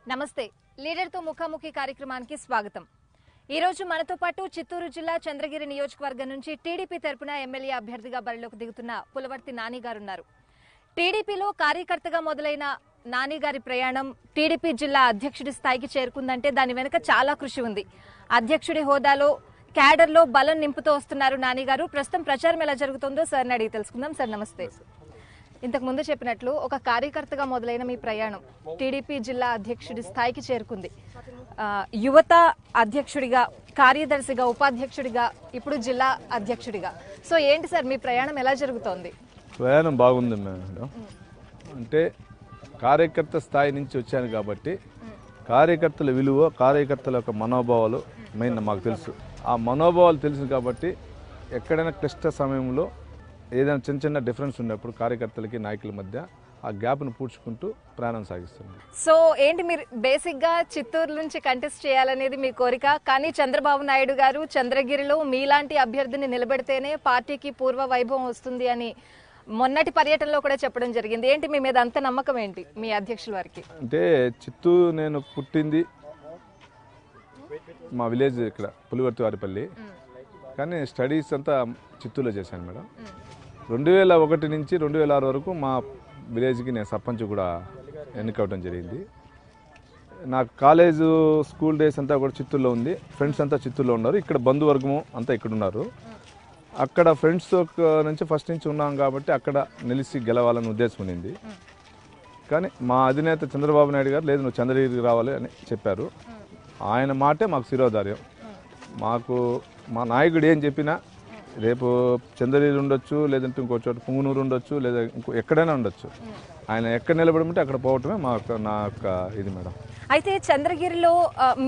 నమస్తే లీడర్ తో ముఖాముఖి కార్యక్రమానికి స్వాగతం। ఈ రోజు మనతో పాటు చిత్తూరు జిల్లా చంద్రగిరి నియోజకవర్గం నుంచి టీడీపీ తరపున ఎమ్మెల్యే అభ్యర్థిగా బరిలోకి దిగుతున్న పులవర్తి నాని గారు ఉన్నారు। టీడీపీలో కార్యకర్తగా మొదలైన నాని గారి ప్రయాణం టీడీపీ జిల్లా అధ్యక్షుడి స్థాయికి చేరుకుందంటే దాని వెనుక చాలా కృషి ఉంది। అధ్యక్షుడి హోదాలో క్యాడర్లో బలం నింపుతూ వస్తున్నారు నాని గారు। ప్రస్తుతం ప్రచారం ఎలా జరుగుతుందో సార్ని అడిగి తెలుసుకుందాం। సార్ నమస్తే। ఇంతకు ముందు చెప్పినట్లు ఒక కార్యకర్తగా మొదలైన మీ ప్రయాణం టీడీపీ జిల్లా అధ్యక్షుడి స్థాయికి చేరుకుంది। యువత అధ్యక్షుడిగా, కార్యదర్శిగా, ఉపాధ్యక్షుడిగా, ఇప్పుడు జిల్లా అధ్యక్షుడిగా। సో ఏంటి సార్ మీ ప్రయాణం ఎలా జరుగుతోంది? ప్రయాణం బాగుంది మేడం। అంటే కార్యకర్త స్థాయి నుంచి వచ్చాను కాబట్టి కార్యకర్తల విలువ, కార్యకర్తల యొక్క మనోభావాలు మెయిన్ మాకు తెలుసు। ఆ మనోభావాలు తెలుసు కాబట్టి ఎక్కడైనా క్లిష్ట సమయంలో ఏదైనా చిన్న చిన్న డిఫరెన్స్ ఉన్నప్పుడు కార్యకర్తలకి నాయకుల మధ్య ఆ గ్యాప్ను పూడ్చుకుంటూ ప్రయాణం సాగిస్తుంది। సో ఏంటి మీరు బేసిక్గా చిత్తూరు నుంచి కంటెస్ట్ చేయాలనేది మీ కోరిక, కానీ చంద్రబాబు నాయుడు గారు చంద్రగిరిలో మీలాంటి అభ్యర్థిని నిలబెడితేనే పార్టీకి పూర్వ వైభవం వస్తుంది అని మొన్నటి పర్యటనలో కూడా చెప్పడం జరిగింది। ఏంటి మీ మీద అంత నమ్మకం ఏంటి మీ అధ్యక్షుల వారికి? అంటే చిత్తూరు నేను పుట్టింది మా విలేజ్ ఇక్కడ పులివర్తి వారిపల్లి, కానీ స్టడీస్ అంతా చిత్తూరులో చేశాను మేడం। 2001 నుంచి 2006 వరకు మా విలేజ్కి నేను సర్పంచ్ కూడా ఎన్నికవడం జరిగింది। నాకు కాలేజు స్కూల్ డేస్ అంతా కూడా చిత్తూరులో ఉంది, ఫ్రెండ్స్ అంతా చిత్తూరులో ఉన్నారు, ఇక్కడ బంధువర్గము అంతా ఇక్కడ ఉన్నారు। అక్కడ ఫ్రెండ్స్ నుంచి ఫస్ట్ నుంచి ఉన్నాం కాబట్టి అక్కడ నిలిచి గెలవాలని ఉద్దేశం ఉంది। కానీ మా అధినేత చంద్రబాబు నాయుడు గారు లేదు నువ్వు చంద్రగిరికి రావాలి అని చెప్పారు। ఆయన మాటే మాకు శిరోధార్యం। మాకు మా నాయకుడు ఏం చెప్పినా రేపు చంద్రగిరి ఉండొచ్చు, లేదంటే ఇంకో చోట పుంగునూరు ఉండొచ్చు, లేదా ఇంకో ఎక్కడైనా ఉండొచ్చు, ఆయన ఎక్కడ నిలబడమంటే అక్కడ పోవటమే నా యొక్క ఇది మేడం। అయితే చంద్రగిరిలో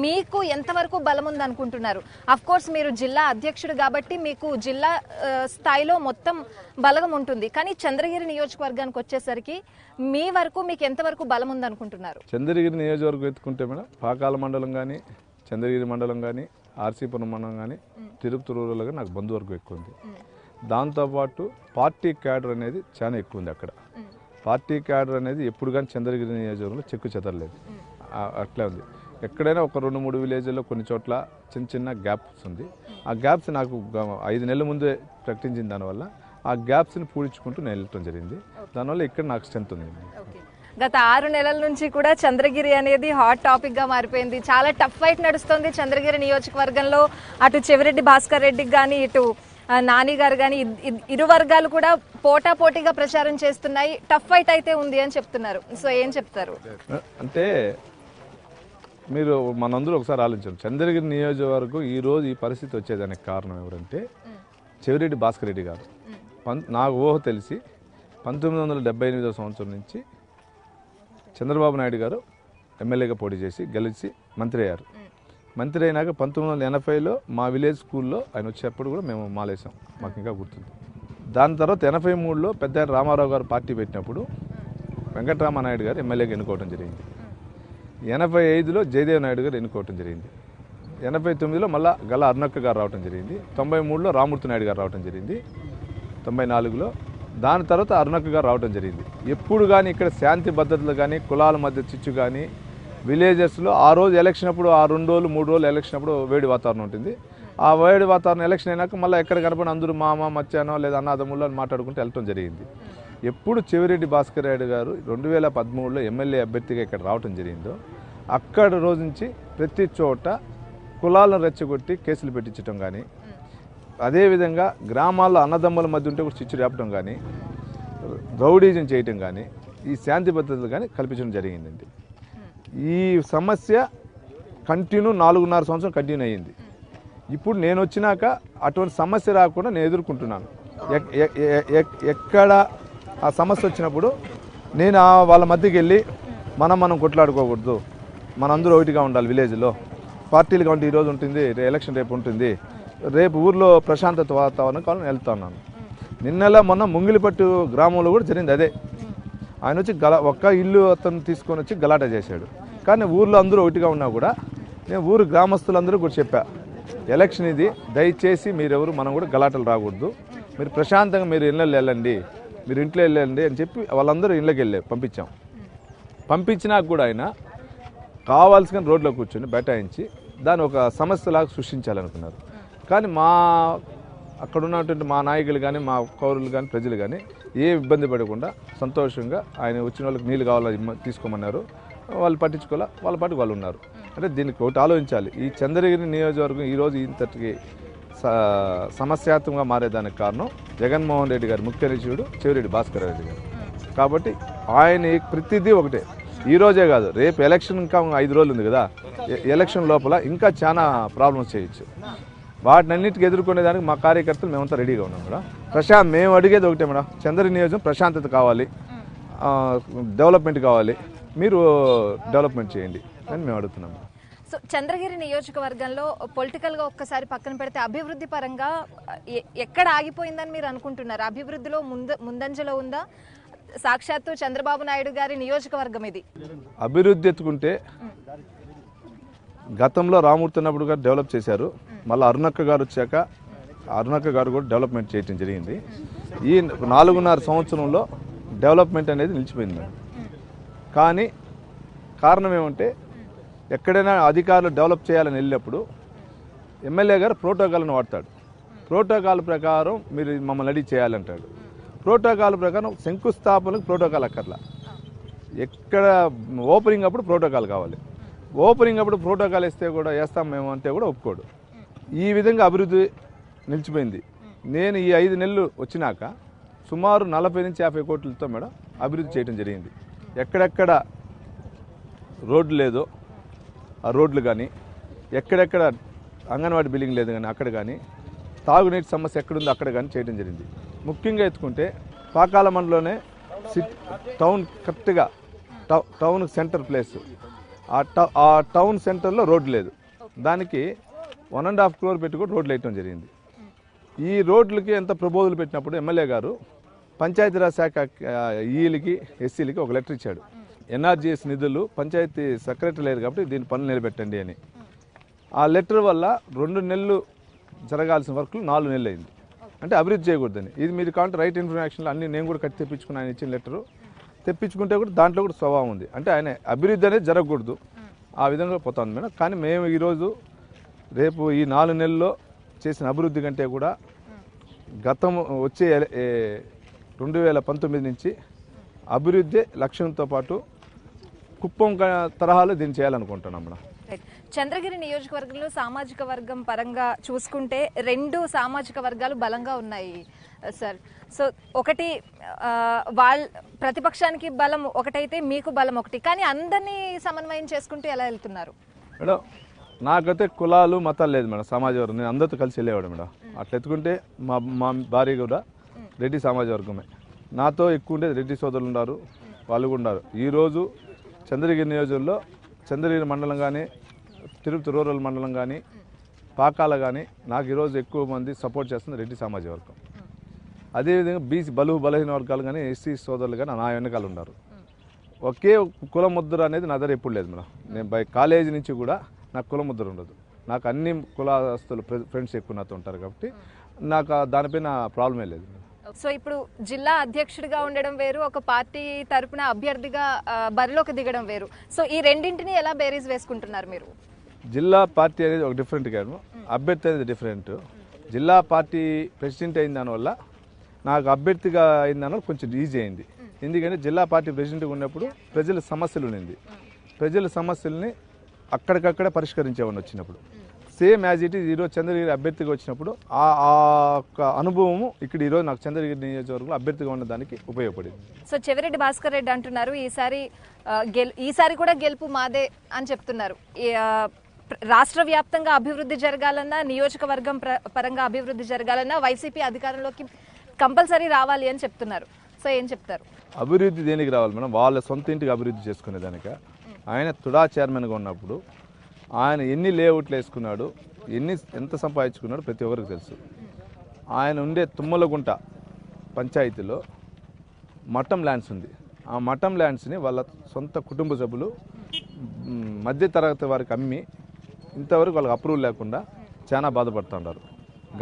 మీకు ఎంతవరకు బలం ఉంది అనుకుంటున్నారు? అఫ్ కోర్స్ మీరు జిల్లా అధ్యక్షుడు కాబట్టి మీకు జిల్లా స్థాయిలో మొత్తం బలం ఉంటుంది, కానీ చంద్రగిరి నియోజకవర్గానికి వచ్చేసరికి మీ వరకు మీకు ఎంతవరకు బలం ఉంది అనుకుంటున్నారు? చంద్రగిరి నియోజకవర్గం ఎత్తుకుంటే మేడం పాకాల మండలం కానీ, చంద్రగిరి మండలం కానీ, ఆర్సీపురం మండలం కానీ, తిరుపతి రూరల్ కానీ నాకు బంధువర్గం ఎక్కువ ఉంది। దాంతోపాటు పార్టీ క్యాడర్ అనేది చాలా ఎక్కువ ఉంది అక్కడ। పార్టీ క్యాడర్ అనేది ఎప్పుడు కానీ చంద్రగిరి నియోజకవర్గంలో చెక్కు చెదరలేదు, అట్లే ఉంది। ఎక్కడైనా ఒక 2-3 విలేజ్ల్లో కొన్ని చోట్ల చిన్న చిన్న గ్యాప్స్ ఉంది। ఆ గ్యాప్స్ నాకు 5 నెలల ముందే ప్రకటించిన దానివల్ల ఆ గ్యాప్స్ని పూడ్చుకుంటూ నేను వెళ్ళటం జరిగింది। దానివల్ల ఇక్కడ నాకు స్ట్రెంత్ ఉంది। గత 6 నెలల నుంచి కూడా చంద్రగిరి అనేది హాట్ టాపిక్ గా మారిపోయింది। చాలా టఫ్ ఫైట్ నడుస్తుంది చంద్రగిరి నియోజకవర్గంలో। అటు చెవిరెడ్డి భాస్కర్ రెడ్డికి కానీ, ఇటు నాని గారు కానీ, ఇరు వర్గాలు కూడా పోటాపోటీగా ప్రచారం చేస్తున్నాయి। టఫ్ ఫైట్ అయితే ఉంది అని చెప్తున్నారు। సో ఏం చెప్తారు? అంటే మీరు మనందరూ ఒకసారి ఆలోచించాం, చంద్రగిరి నియోజకవర్గం ఈ రోజు ఈ పరిస్థితి వచ్చేదానికి కారణం ఎవరంటే చెవిరెడ్డి భాస్కర్ రెడ్డి గారు। నాకు ఊహ తెలిసి 1978వ సంవత్సరం నుంచి చంద్రబాబు నాయుడు గారు ఎమ్మెల్యేగా పోటీ చేసి గెలిచి మంత్రి అయ్యారు। మంత్రి అయినాక 1980లో మా విలేజ్ స్కూల్లో ఆయన వచ్చేప్పుడు కూడా మేము మాలేసాం, మాకు ఇంకా గుర్తుంది। దాని తర్వాత 83లో పెద్ద రామారావు గారు పార్టీ పెట్టినప్పుడు వెంకటరామనాయుడు గారు ఎమ్మెల్యేగా ఎన్నుకోవడం జరిగింది। 85లో జయదేవ్ నాయుడు గారు ఎన్నుకోవడం జరిగింది। 89లో మళ్ళీ గల్లా అరుణక్క గారు రావడం జరిగింది। 93లో రామూర్తి నాయుడు గారు రావడం జరిగింది। 94లో దాని తర్వాత అరుణక్క గారు రావడం జరిగింది। ఎప్పుడు కానీ ఇక్కడ శాంతి భద్రతలు కానీ, కులాల మధ్య చిచ్చు కానీ, విలేజెస్లో ఆ రోజు ఎలక్షన్ అప్పుడు ఆ 2 రోజులు 3 రోజులు ఎలక్షన్ అప్పుడు వేడి వాతావరణం ఉంటుంది। ఆ వేడి వాతావరణం ఎలక్షన్ అయినాక మళ్ళీ ఎక్కడ కనపడి అందరూ మామ మచ్చానో లేదా అన్నదమ్ముళ్ళు అని మాట్లాడుకుంటూ వెళ్ళటం జరిగింది। ఎప్పుడు చెవిరెడ్డి భాస్కర్ రెడ్డి గారు 2013లో ఎమ్మెల్యే అభ్యర్థిగా ఇక్కడ రావటం జరిగిందో అక్కడ రోజు నుంచి ప్రతి చోట కులాలను రెచ్చగొట్టి కేసులు పెట్టించడం కానీ, అదేవిధంగా గ్రామాల్లో అన్నదమ్ముల మధ్య ఉంటే కూడా చిచ్చు రేపడం కానీ, రౌడీజం చేయటం కానీ, ఈ శాంతి భద్రతలు కానీ కల్పించడం జరిగిందండి। ఈ సమస్య కంటిన్యూ 4.5 సంవత్సరం కంటిన్యూ అయ్యింది। ఇప్పుడు నేను వచ్చినాక అటువంటి సమస్య రాకుండా నేను ఎదుర్కొంటున్నాను। ఎక్కడ ఆ సమస్య వచ్చినప్పుడు నేను వాళ్ళ మధ్యకి వెళ్ళి మనం కొట్లాడుకోకూడదు, మనందరూ ఒకటిగా ఉండాలి, విలేజ్లో పార్టీలు కాబట్టి ఈరోజు ఉంటుంది, ఎలక్షన్ రేపు ఉంటుంది, రేపు ఊర్లో ప్రశాంతత వాతావరణం కావాలని వెళ్తా ఉన్నాను। నిన్నలా మొన్న ముంగిలిపట్టు గ్రామంలో కూడా జరిగింది అదే। ఆయన వచ్చి ఒక్క ఇల్లు అతను తీసుకొని వచ్చి గలాటా చేశాడు, కానీ ఊర్లో అందరూ ఒకటిగా ఉన్నా కూడా నేను ఊరు గ్రామస్తులందరూ కూడా చెప్పా, ఎలక్షన్ ఇది, దయచేసి మీరెవరు మనం కూడా గలాటలు రాకూడదు, మీరు ప్రశాంతంగా మీరు ఇళ్ళల్లో వెళ్ళండి, మీరు ఇంట్లో వెళ్ళండి అని చెప్పి వాళ్ళందరూ ఇళ్ళకి వెళ్ళే పంపించాం। పంపించినాక కూడా ఆయన కావాల్సిన రోడ్లో కూర్చొని బైఠాయించి దాన్ని ఒక సమస్యలాగా సృష్టించాలనుకున్నారు. కానీ అక్కడ ఉన్నటువంటి మా నాయకులు కానీ మా పౌరులు కానీ ప్రజలు కానీ ఏ ఇబ్బంది పడకుండా సంతోషంగా ఆయన వచ్చిన వాళ్ళకి నీళ్ళు కావాలని తీసుకోమన్నారు. వాళ్ళు పట్టించుకోలే, వాళ్ళ పాటికి వాళ్ళు ఉన్నారు. అంటే దీనికి ఒకటి ఆలోచించాలి. ఈ చంద్రగిరి నియోజకవర్గం ఈరోజు ఇంతటికి సమస్యాత్మకంగా మారేదానికి కారణం జగన్మోహన్ రెడ్డి గారు ముఖ్య నిశ్చయుడు చెవిరెడ్డి భాస్కర్ రెడ్డి గారు. కాబట్టి ఆయన ప్రతిదీ ఒకటే. ఈ రోజే కాదు, రేపు ఎలక్షన్ ఇంకా 5 రోజులు ఉంది కదా, ఎలక్షన్ లోపల ఇంకా చాలా ప్రాబ్లమ్స్ చేయొచ్చు. వాటినన్నిటికీ ఎదుర్కొనేదానికి మా కార్యకర్తలు మేమంతా రెడీగా ఉన్నాం మేడం. మేము అడిగేది ఒకటే మేడం, చంద్రగిరి నియోజకవర్గం ప్రశాంతత కావాలి, డెవలప్మెంట్ కావాలి, మీరు డెవలప్మెంట్ చేయండి అని మేము అడుగుతున్నాం. సో చంద్రగిరి నియోజకవర్గంలో పొలిటికల్గా ఒక్కసారి పక్కన పెడితే అభివృద్ధి పరంగా ఎక్కడ ఆగిపోయిందని మీరు అనుకుంటున్నారు? అభివృద్ధిలో ముందంజలో ఉందా? సాక్షాత్తు చంద్రబాబు నాయుడు గారి నియోజకవర్గం ఇది. అభివృద్ధి ఎత్తుకుంటే గతంలో రామూర్తి ఉన్నప్పుడు గారు డెవలప్ చేశారు. మళ్ళీ అరుణక్క గారు వచ్చాక అరుణక్క గారు కూడా డెవలప్మెంట్ చేయడం జరిగింది. ఈ 4.5 సంవత్సరంలో డెవలప్మెంట్ అనేది నిలిచిపోయింది మేడం. కానీ కారణం ఏమంటే, ఎక్కడైనా అధికారులు డెవలప్ చేయాలని వెళ్ళినప్పుడు ఎమ్మెల్యే గారు ప్రోటోకాల్ని వాడతాడు. ప్రోటోకాల్ ప్రకారం మీరు మమ్మల్ని రెడీ చేయాలంటాడు. ప్రోటోకాల్ ప్రకారం శంకుస్థాపనకు ప్రోటోకాల్ అక్కర్లా, ఎక్కడ ఓపెనింగ్ అప్పుడు ప్రోటోకాల్ కావాలి. ఓపెనింగ్ అప్పుడు ప్రోటోకాల్ ఇస్తే కూడా వేస్తాం మేము అంటే కూడా ఒప్పుకోడు. ఈ విధంగా అభివృద్ధి నిలిచిపోయింది. నేను ఈ 5 నెలలు వచ్చినాక సుమారు 40 నుంచి 50 కోట్లతో మేడం అభివృద్ధి చేయడం జరిగింది. ఎక్కడెక్కడ రోడ్లు లేదో ఆ రోడ్లు కానీ, ఎక్కడెక్కడ అంగన్వాడీ బిల్డింగ్ లేదు కానీ అక్కడ కానీ, తాగునీటి సమస్య ఎక్కడుందో అక్కడ కానీ చేయడం జరిగింది. ముఖ్యంగా ఎత్తుకుంటే పాకాల మండలంలోనే టౌన్ కరెక్ట్గా టౌన్ సెంటర్ ప్లేస్, ఆ టౌన్ సెంటర్లో రోడ్డు లేదు. దానికి 1.5 crore పెట్టి కూడా రోడ్లు వేయటం జరిగింది. ఈ రోడ్లకి ఎంత ప్రపోజల్ పెట్టినప్పుడు ఎమ్మెల్యే గారు పంచాయతీరాజ్ శాఖ ఈలకి ఎస్సీలకి ఒక లెటర్ ఇచ్చాడు. ఎన్ఆర్జీఎస్ నిధులు పంచాయతీ సెక్రటరీ లేదు కాబట్టి దీని పనులు నిలబెట్టండి అని. ఆ లెటర్ వల్ల 2 నెలలు జరగాల్సిన వర్క్లు 4 నెలలు అయింది. అంటే అభివృద్ధి చేయకూడదని. ఇది మీరు కావాలంటే రైట్ ఇన్ఫర్మేషన్లో అన్నీ నేను కూడా కట్టి తెప్పించుకుని ఆయన ఇచ్చిన లెటరు తెప్పించుకుంటే కూడా దాంట్లో కూడా స్వభావం ఉంది. అంటే ఆయన అభివృద్ధి అనేది జరగకూడదు, ఆ విధంగా పోతుంది మేడం. కానీ మేము ఈరోజు రేపు ఈ 4 నెలల్లో చేసిన అభివృద్ధి కంటే కూడా గతం వచ్చే 2019 నుంచి అభివృద్ధి లక్ష్యంతో పాటు కుప్పం తరహాలో దీన్ని చేయాలనుకుంటున్నాం మేడం. చంద్రగిరి నియోజకవర్గంలో సామాజిక వర్గం పరంగా చూసుకుంటే 2 సామాజిక వర్గాలు బలంగా ఉన్నాయి సార్. సో ఒకటి ప్రతిపక్షానికి బలం ఒకటైతే మీకు బలం ఒకటి, కానీ అందరినీ సమన్వయం చేసుకుంటూ ఎలా వెళ్తున్నారు మేడం? నాకైతే కులాలు మతాలు లేదు మేడం. సమాజ వర్గం నేను అందరితో కలిసి వెళ్ళేవాడు మేడం. అట్లా ఎత్తుకుంటే మా భార్య కూడా రెడ్డి సమాజ వర్గమే. నాతో ఎక్కువ ఉండేది రెడ్డి సోదరులు ఉన్నారు, వాళ్ళు కూడా ఉన్నారు. ఈరోజు చంద్రగిరి నియోజకవర్గంలో చంద్రగిరి మండలం కానీ, తిరుపతి రూరల్ మండలం కానీ, పాకాల కానీ నాకు ఈరోజు ఎక్కువ మంది సపోర్ట్ చేస్తుంది రెడ్డి సమాజ వర్గం. అదేవిధంగా బీసీ బలహీన వర్గాలు కానీ, ఎస్సీ సోదరులు కానీ నా వెనకాల ఉన్నారు. ఒకే కుల ముద్ర అనేది నా దగ్గర ఎప్పుడు లేదు మేడం. నేను కాలేజీ నుంచి కూడా నాకు కుల ముద్ర ఉండదు. నాకు అన్ని కులాస్తులు ఫ్రెండ్స్ ఎక్కువ నాతో ఉంటారు కాబట్టి నాకు దానిపైన ప్రాబ్లమే లేదు. సో ఇప్పుడు జిల్లా అధ్యక్షుడిగా ఉండడం వేరు, ఒక పార్టీ తరపున అభ్యర్థిగా బరిలోకి దిగడం వేరు. సో ఈ రెండింటిని ఎలా బేరీజ్ వేసుకుంటున్నారు మీరు? జిల్లా పార్టీ అనేది ఒక డిఫరెంట్ కాదు, అభ్యర్థి అనేది డిఫరెంట్. జిల్లా పార్టీ ప్రెసిడెంట్ అయిన దానివల్ల నాకు అభ్యర్థిగా అయిన దానివల్ల కొంచెం ఈజీ అయింది. ఎందుకంటే జిల్లా పార్టీ ప్రెసిడెంట్గా ఉన్నప్పుడు ప్రజల సమస్యలు ఉన్నింది. ప్రజల సమస్యల్ని అక్కడికక్కడే పరిష్కరించేవాడిని వచ్చినప్పుడు. సేమ్ యాజ్ ఇట్ ఈజ్ ఈరోజు చంద్రగిరి అభ్యర్థిగా వచ్చినప్పుడు ఆ అనుభవము ఇక్కడ ఈరోజు నాకు చంద్రగిరి నియోజకవర్గంలో అభ్యర్థిగా ఉండడానికి ఉపయోగపడింది. సో చెవిరెడ్డి భాస్కర్ రెడ్డి అంటున్నారు ఈసారి కూడా గెలుపు మాదే అని చెప్తున్నారు. రాష్ట్ర వ్యాప్తంగా అభివృద్ధి జరగాలన్నా, నియోజకవర్గం పరంగా అభివృద్ధి జరగాలన్నా వైసీపీ అధికారంలోకి కంపల్సరీ రావాలి అని చెప్తున్నారు. సో ఏం చెప్తారు? అభివృద్ధి దేనికి రావాలి మేడం? వాళ్ళ సొంత ఇంటికి అభివృద్ధి చేసుకునేదానిక. ఆయన తుడా చైర్మన్గా ఉన్నప్పుడు ఆయన ఎన్ని లేఅవుట్లు వేసుకున్నాడు, ఎంత సంపాదించుకున్నాడు ప్రతి ఒక్కరికి తెలుసు. ఆయన ఉండే తుమ్మలగుంట పంచాయతీలో మఠం ల్యాండ్స్ ఉంది. ఆ మఠం ల్యాండ్స్ని వాళ్ళ సొంత కుటుంబ సభ్యులు మధ్యతరగతి వారికి అమ్మి ఇంతవరకు వాళ్ళకి అప్రూవల్ లేకుండా చాలా బాధపడుతున్నారు.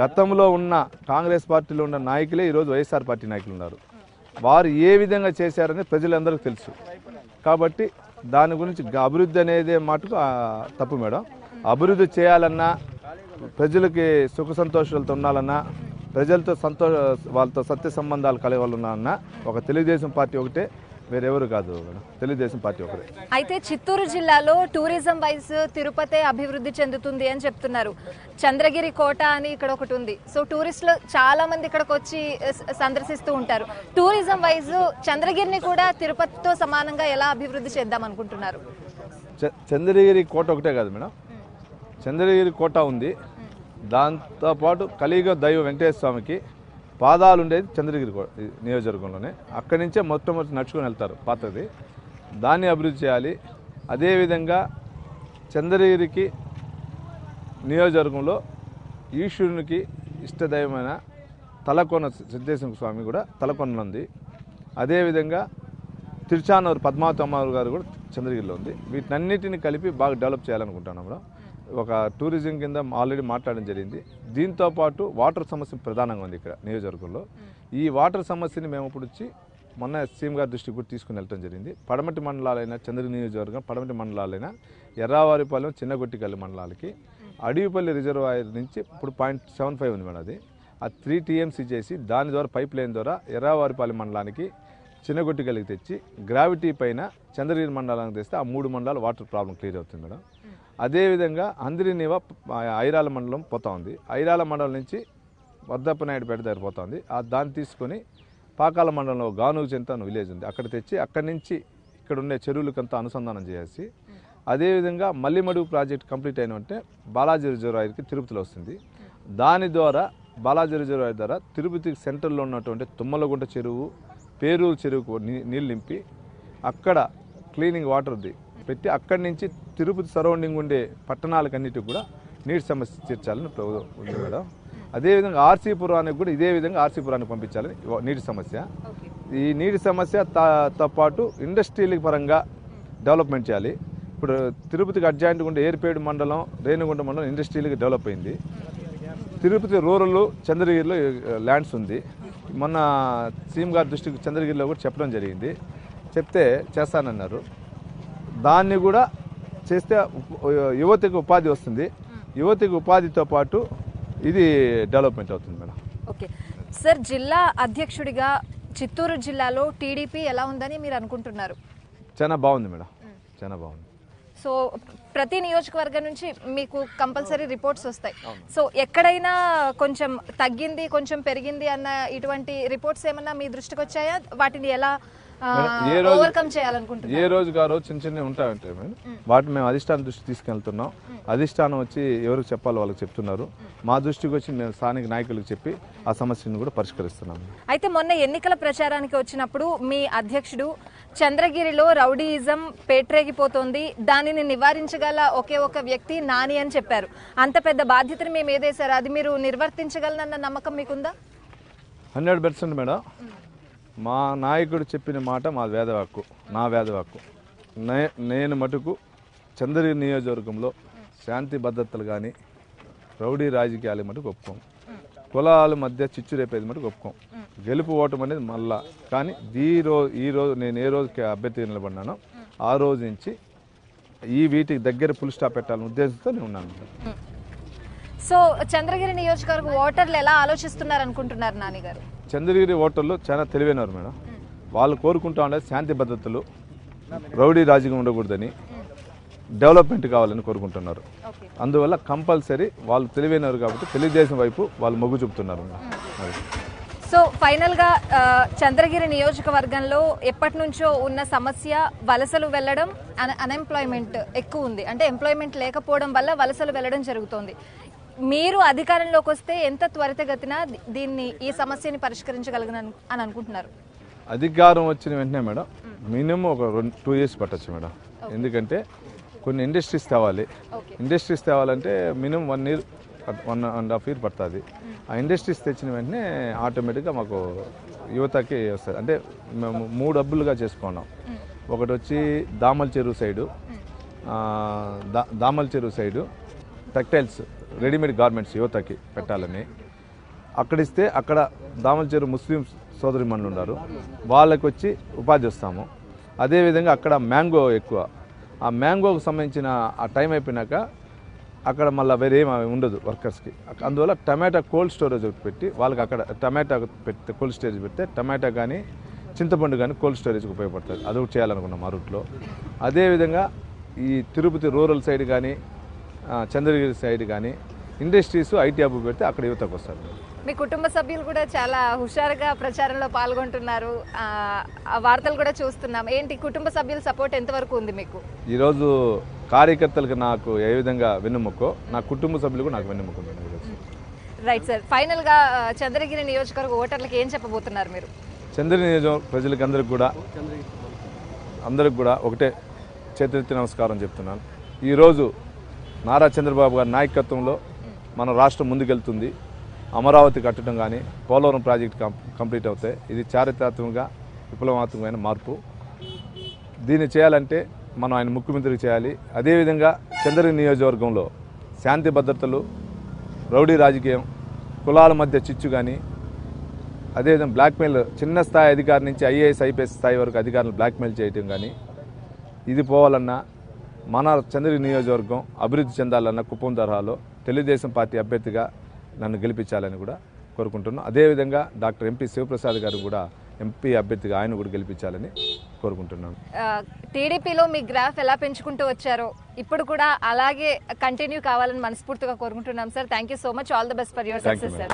గతంలో ఉన్న కాంగ్రెస్ పార్టీలో ఉన్న నాయకులే ఈరోజు వైఎస్ఆర్ పార్టీ నాయకులు ఉన్నారు. వారు ఏ విధంగా చేశారని ప్రజలందరికీ తెలుసు. కాబట్టి దాని గురించి అభివృద్ధి అనేది మటుకు తప్పు మేడం. అభివృద్ధి చేయాలన్నా, ప్రజలకి సుఖ సంతోషాలతో ఉండాలన్నా, ప్రజలతో వాళ్ళతో సత్య సంబంధాలు కలగాలన్నా ఒక తెలుగుదేశం పార్టీ ఒకటే, వేరెవరు కాదు మేడం. తెలుగుదేశం పార్టీ ఒకటే. అయితే చిత్తూరు జిల్లాలో టూరిజం వైజ్ తిరుపతి అభివృద్ధి చెందుతుంది అని చెప్తున్నారు. చంద్రగిరి కోట అని ఇక్కడ ఒకటి ఉంది. సో టూరిస్టులు చాలా మంది ఇక్కడికి వచ్చి సందర్శిస్తూ ఉంటారు. టూరిజం వైజ్ చంద్రగిరిని కూడా తిరుపతితో సమానంగా ఎలా అభివృద్ధి చేద్దాం అనుకుంటున్నారు? చంద్రగిరి కోట ఒకటే కాదు మేడం, చంద్రగిరి కోట ఉంది. దాంతోపాటు కలియుగ దైవ వెంకటేశ్వర స్వామికి పాదాలు ఉండేది చంద్రగిరి నియోజకవర్గంలోనే. అక్కడి నుంచే మొట్టమొదటి నడుచుకొని వెళ్తారు పాతది. దాన్ని అభివృద్ధి చేయాలి. అదేవిధంగా చంద్రగిరికి నియోజకవర్గంలో ఈశ్వరునికి ఇష్టదైవమైన తలకొన సిద్ధేశ్వర స్వామి కూడా తలకొన ఉంది. అదేవిధంగా తిరుచానూరు పద్మావతి అమ్మవారు గారు కూడా చంద్రగిరిలో ఉంది. వీటన్నిటిని కలిపి బాగా డెవలప్ చేయాలనుకుంటున్నాం మేడం. ఒక టూరిజం కింద ఆల్రెడీ మాట్లాడడం జరిగింది. దీంతోపాటు వాటర్ సమస్య ప్రధానంగా ఉంది ఇక్కడ నియోజకవర్గంలో. ఈ వాటర్ సమస్యని మేము ఇప్పుడు వచ్చి మొన్న సీఎం గారి దృష్టికి కూడా తీసుకుని వెళ్ళడం జరిగింది. పడమటి మండలాలైన చంద్రగిరి నియోజకవర్గం, పడమటి మండలాలైన ఎర్రావారిపాలెం, చిన్నగొట్టికల్లి మండలాలకి అడవిపల్లి రిజర్వాయర్ నుంచి ఇప్పుడు 0.75 ఉంది మేడం. అది 3 TMC చేసి దాని ద్వారా పైప్ లైన్ ద్వారా ఎర్రావారిపాలెం మండలానికి, చిన్నగొట్టికల్లికి తెచ్చి గ్రావిటీ పైన చంద్రగిరి మండలానికి తెస్తే ఆ 3 మండలాల వాటర్ ప్రాబ్లం క్లియర్ అవుతుంది మేడం. అదేవిధంగా అందిరినివ ఐరాల మండలం పోతా ఉంది. ఐరాల మండలం నుంచి వద్దప్పనాయుడుపేట దగ్గర పోతా ఉంది. దాన్ని తీసుకొని పాకాల మండలంలో గానూరు చెంత విలేజ్ ఉంది, అక్కడ తెచ్చి అక్కడి నుంచి ఇక్కడ ఉండే చెరువులకంతా అనుసంధానం చేసి, అదేవిధంగా మల్లిమడుగు ప్రాజెక్ట్ కంప్లీట్ అయినంటే బాలాజీ రిజర్వాయర్కి తిరుపతిలో వస్తుంది. దాని ద్వారా బాలాజీ రిజర్వాయర్ ద్వారా తిరుపతికి సెంటర్లో ఉన్నటువంటి తుమ్మలగుంట చెరువు, పేరూరు చెరువుకు నీళ్ళు నింపి అక్కడ క్లీనింగ్ వాటర్ది పెట్టి అక్కడి నుంచి తిరుపతి సరౌండింగ్ ఉండే పట్టణాలకన్నిటికి కూడా నీటి సమస్య తీర్చాలని ఉంది మేడం. అదేవిధంగా ఆర్సీపురానికి కూడా ఇదే విధంగా ఆర్సీపురానికి పంపించాలని నీటి సమస్య. ఈ నీటి సమస్యతో పాటు ఇండస్ట్రియల్ పరంగా డెవలప్మెంట్ చేయాలి. ఇప్పుడు తిరుపతికి అడ్జాయింట్గా ఉండే ఏర్పేడు మండలం, రేణిగుంట మండలం ఇండస్ట్రియల్గా డెవలప్ అయింది. తిరుపతి రూరల్ చంద్రగిరిలో ల్యాండ్స్ ఉంది. మొన్న సీఎం గారి దృష్టికి చంద్రగిరిలో కూడా చెప్పడం జరిగింది. చెప్తే చేస్తానన్నారు. దాన్ని కూడా చేస్తే యువతకు ఉపాధి వస్తుంది. యువతకు ఉపాధితో పాటు ఇది డెవలప్మెంట్ అవుతుంది మేడం. ఓకే సార్, జిల్లా అధ్యక్షుడిగా చిత్తూరు జిల్లాలో టీడీపీ ఎలా ఉందని మీరు అనుకుంటున్నారు? చాలా బాగుంది మేడం, చాలా బాగుంది. సో ప్రతి నియోజకవర్గం నుంచి మీకు కంపల్సరీ రిపోర్ట్స్ వస్తాయి. సో ఎక్కడైనా కొంచెం తగ్గింది, కొంచెం పెరిగింది అన్న ఇటువంటి రిపోర్ట్స్ ఏమన్నా మీ దృష్టికి వచ్చాయా? వాటిని ఎలా ఓవర్కమ్ చేయాలనుకుంటున్నారు? ఏ రోజుకి ఆ రోజు చిన్న చిన్న ఉంటాయంటే వాటిని మేము అధిష్టానం దృష్టి తీసుకెళ్తున్నాం. అధిష్టానం వచ్చి ఎవరికి చెప్పాలో వాళ్ళకి చెప్తున్నారు. మా దృష్టికి వచ్చి మేము స్థానిక నాయకులకు చెప్పి ఆ సమస్యను కూడా పరిష్కరిస్తున్నాము. అయితే మొన్న ఎన్నికల ప్రచారానికి వచ్చినప్పుడు మీ అధ్యక్షుడు చంద్రగిరిలో రౌడీయిజం పేట్రేగిపోతోంది, దానిని నివారించగల ఒకే ఒక వ్యక్తి నాని అని చెప్పారు. అంత పెద్ద బాధ్యతను మేము ఏదేశారు, అది మీరు నిర్వర్తించగలనన్న నమ్మకం మీకుందా? 100% మేడం. మా నాయకుడు చెప్పిన మాట మా వేదవాక్కు, నా వేదవాక్కు. నేను మటుకు చంద్రగిరి నియోజకవర్గంలో శాంతి భద్రతలు కానీ రౌడీ రాజకీయాలు మటుకు ఒప్పుకోం. కులాల మధ్య చిచ్చు రేపేది మటుకు ఒప్పుకోం. గెలుపు ఓటం అనేది మళ్ళా. కానీ ఈరోజు నేను ఏ రోజుకి అభ్యర్థి నిలబడినానో ఆ రోజు నుంచి వీటికి దగ్గర ఫుల్ స్టాప్ పెట్టాలని ఉద్దేశంతో నేను ఉన్నాను. సో చంద్రగిరి నియోజకవర్గ ఓటర్లు ఎలా ఆలోచిస్తున్నారు అనుకుంటున్నారు నాని గారు? చంద్రగిరి ఓటర్లు చాలా తెలివైనవారు మేడం. వాళ్ళు కోరుకుంటా ఉండేది శాంతి భద్రతలు, రౌడీ రాజకీయం ఉండకూడదని, డెవలప్మెంట్ కావాలని కోరుకుంటున్నారు. అందువల్ల కంపల్సరీ వాళ్ళు తెలివైనవారు కాబట్టి తెలుగుదేశం వైపు వాళ్ళు మొగ్గు చూపుతున్నారు. సో ఫైనల్గా చంద్రగిరి నియోజకవర్గంలో ఎప్పటి నుంచో ఉన్న సమస్య వలసలు వెళ్ళడం, అన్ఎంప్లాయ్మెంట్ ఎక్కువ ఉంది. అంటే ఎంప్లాయ్మెంట్ లేకపోవడం వల్ల వలసలు వెళ్ళడం జరుగుతోంది. మీరు అధికారంలోకి వస్తే ఎంత త్వరితగతిన ఈ సమస్యని పరిష్కరించగలగను అని అనుకుంటున్నారు? అధికారం వచ్చిన వెంటనే మేడం మినిమం ఒక 2 years పట్టచ్చు మేడం. ఎందుకంటే కొన్ని ఇండస్ట్రీస్ తేవాలి. ఇండస్ట్రీస్ తేవాలంటే మినిమం 1 year, 1.5 year పడుతుంది. ఆ ఇండస్ట్రీస్ తెచ్చిన వెంటనే ఆటోమేటిక్గా మాకు యువతకి వస్తుంది. అంటే మేము 3 హబ్బులుగా చేసుకున్నాం. ఒకటి వచ్చి దామల్ చెరువు సైడు టెక్టైల్స్, రెడీమేడ్ గార్మెంట్స్ యువతకి పెట్టాలని అక్కడిస్తే అక్కడ దామల్ చెరువు ముస్లిం సోదరిమణులు ఉన్నారు, వాళ్ళకి వచ్చి ఉపాధి ఇస్తాము. అదేవిధంగా అక్కడ మ్యాంగో ఎక్కువ. ఆ మ్యాంగోకి సంబంధించిన ఆ టైం అయిపోయినాక అక్కడ మళ్ళీ వేరే ఏమి ఉండదు వర్కర్స్కి. అందువల్ల టమాటా కోల్డ్ స్టోరేజ్ ఒకటి పెట్టి వాళ్ళకి అక్కడ టమాటా పెడితే కోల్డ్ స్టోరేజ్ పెడితే టమాటా కానీ చింతపండు కానీ కోల్డ్ స్టోరేజ్కి ఉపయోగపడుతుంది. అది ఒకటి చేయాలనుకున్నాం ఆ రూట్లో. అదేవిధంగా ఈ తిరుపతి రూరల్ సైడ్ కానీ చంద్రగిరి సైడ్ కానీ ఇండస్ట్రీస్ ఐటీ హబ్ పెడితే అక్కడ యువతకు వస్తారు. మీ కుటుంబ సభ్యులు కూడా చాలా హుషారుగా ప్రచారంలో పాల్గొంటున్నారు. ఆ వార్తలు కూడా చూస్తున్నాం. ఏంటి కుటుంబ సభ్యుల సపోర్ట్ ఎంతవరకు ఉంది మీకు? ఈరోజు కార్యకర్తలకు నాకు ఏ విధంగా వెన్నుముక్కో నా కుటుంబ సభ్యులకు నాకు వెన్నుముక్క. రైట్ సార్, ఫైనల్గా చంద్రగిరి నియోజకవర్గ ఓటర్లకు ఏం చెప్పబోతున్నారు మీరు? చంద్రగిరి నియోజకవర్గ ప్రజలకు అందరికి కూడా ఒకటే చేతులెత్తి నమస్కారం చెప్తున్నాను. ఈరోజు నారా చంద్రబాబు గారి నాయకత్వంలో మన రాష్ట్రం ముందుకెళ్తుంది. అమరావతి కట్టడం కానీ పోలవరం ప్రాజెక్ట్ కంప్లీట్ అవుతాయి. ఇది చారిత్రాత్మకంగా విప్లవాత్మకమైన మార్పు. దీన్ని చేయాలంటే మనం ఆయన ముఖ్యమంత్రికి చేయాలి. అదేవిధంగా చంద్రగిరి నియోజకవర్గంలో శాంతి భద్రతలు, రౌడీ రాజకీయం, కులాల మధ్య చిచ్చు కానీ, అదేవిధంగా బ్లాక్మెయిల్ చిన్న స్థాయి అధికారి నుంచి ఐఏఎస్ ఐపీఎస్ స్థాయి వరకు అధికారులను బ్లాక్మెయిల్ చేయటం కానీ, ఇది పోవాలన్నా మన చంద్రగిరి నియోజకవర్గం అభివృద్ధి చెందాలన్న కుప్పం తరహాలో తెలుగుదేశం పార్టీ అభ్యర్థిగా నన్ను గెలిపించాలని కూడా కోరుకుంటున్నాను. అదేవిధంగా డాక్టర్ ఎంపీ శివప్రసాద్ గారు కూడా ఎంపీ అభ్యర్థిగా ఆయన కూడా గెలిపించాలని కోరుకుంటున్నాను. టీడీపీలో మీ గ్రాఫ్ ఎలా పెంచుకుంటూ వచ్చారో ఇప్పుడు కూడా అలాగే కంటిన్యూ కావాలని మనస్ఫూర్తిగా కోరుకుంటున్నాం sir. Thank you so much. All the best for your success sir.